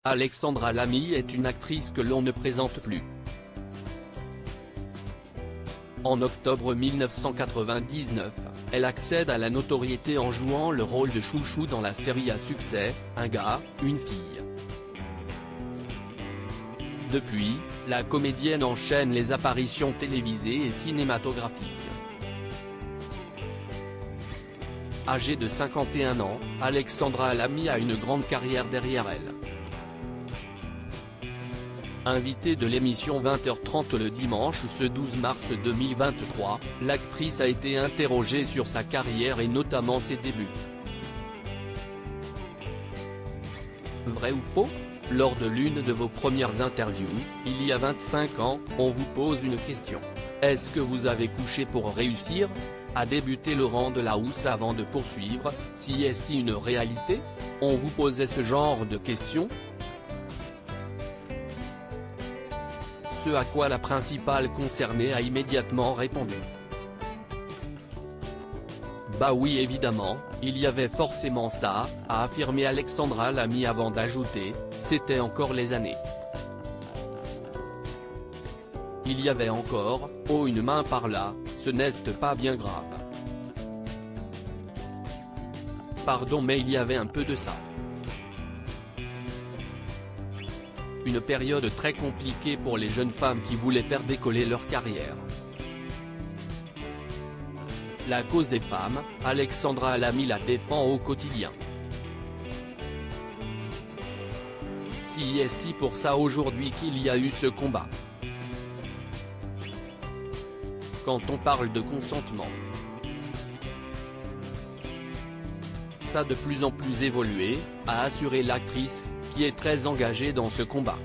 Alexandra Lamy est une actrice que l'on ne présente plus. En octobre 1999, elle accède à la notoriété en jouant le rôle de Chouchou dans la série à succès, Un gars, une fille. Depuis, la comédienne enchaîne les apparitions télévisées et cinématographiques. Âgée de 51 ans, Alexandra Lamy a une grande carrière derrière elle. Invitée de l'émission 20h30 le dimanche ce 12 mars 2023, l'actrice a été interrogée sur sa carrière et notamment ses débuts. Vrai ou faux? Lors de l'une de vos premières interviews, il y a 25 ans, on vous pose une question. Est-ce que vous avez couché pour réussir? A débuté Laurent Delahousse avant de poursuivre, si est-il une réalité? On vous posait ce genre de questions? Ce à quoi la principale concernée a immédiatement répondu. Bah oui évidemment, il y avait forcément ça, a affirmé Alexandra Lamy avant d'ajouter, c'était encore les années. Il y avait encore, oh une main par là, ce n'est pas bien grave. Pardon mais il y avait un peu de ça. Une période très compliquée pour les jeunes femmes qui voulaient faire décoller leur carrière. La cause des femmes, Alexandra Lamy la défend au quotidien. Si est pour ça aujourd'hui qu'il y a eu ce combat. Quand on parle de consentement, ça a de plus en plus évolué, a assuré l'actrice, qui est très engagée dans ce combat.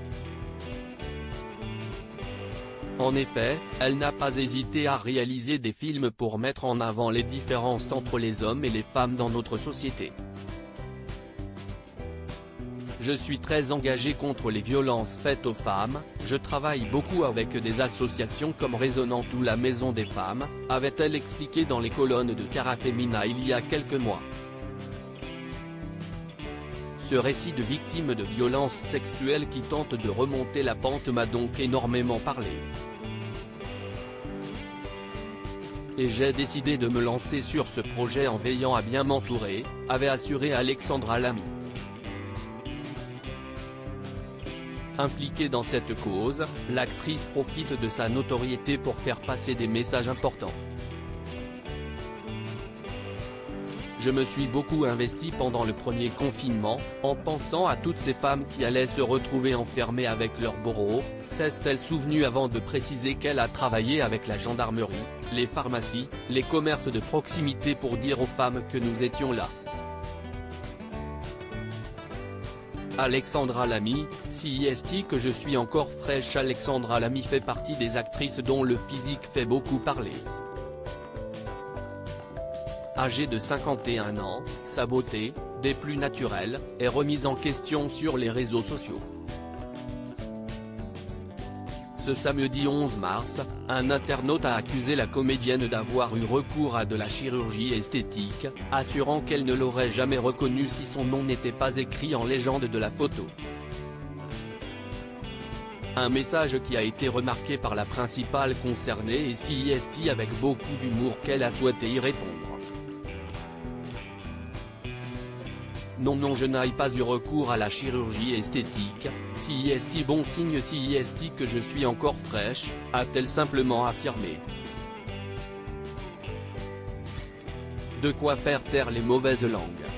En effet, elle n'a pas hésité à réaliser des films pour mettre en avant les différences entre les hommes et les femmes dans notre société. Je suis très engagée contre les violences faites aux femmes, je travaille beaucoup avec des associations comme Résonante ou la Maison des Femmes, avait-elle expliqué dans les colonnes de Cara Femina il y a quelques mois. Ce récit de victime de violences sexuelles qui tente de remonter la pente m'a donc énormément parlé. Et j'ai décidé de me lancer sur ce projet en veillant à bien m'entourer, avait assuré Alexandra Lamy. Impliquée dans cette cause, l'actrice profite de sa notoriété pour faire passer des messages importants. Je me suis beaucoup investie pendant le premier confinement, en pensant à toutes ces femmes qui allaient se retrouver enfermées avec leur bourreau, s'est-elle souvenue avant de préciser qu'elle a travaillé avec la gendarmerie, les pharmacies, les commerces de proximité pour dire aux femmes que nous étions là. Alexandra Lamy, si est que je suis encore fraîche. Alexandra Lamy fait partie des actrices dont le physique fait beaucoup parler. Âgée de 51 ans, sa beauté, des plus naturelles, est remise en question sur les réseaux sociaux. Ce samedi 11 mars, un internaute a accusé la comédienne d'avoir eu recours à de la chirurgie esthétique, assurant qu'elle ne l'aurait jamais reconnue si son nom n'était pas écrit en légende de la photo. Un message qui a été remarqué par la principale concernée et si est avec beaucoup d'humour qu'elle a souhaité y répondre. Non je n'ai pas eu recours à la chirurgie esthétique, si est bon signe si est que je suis encore fraîche, a-t-elle simplement affirmé. De quoi faire taire les mauvaises langues.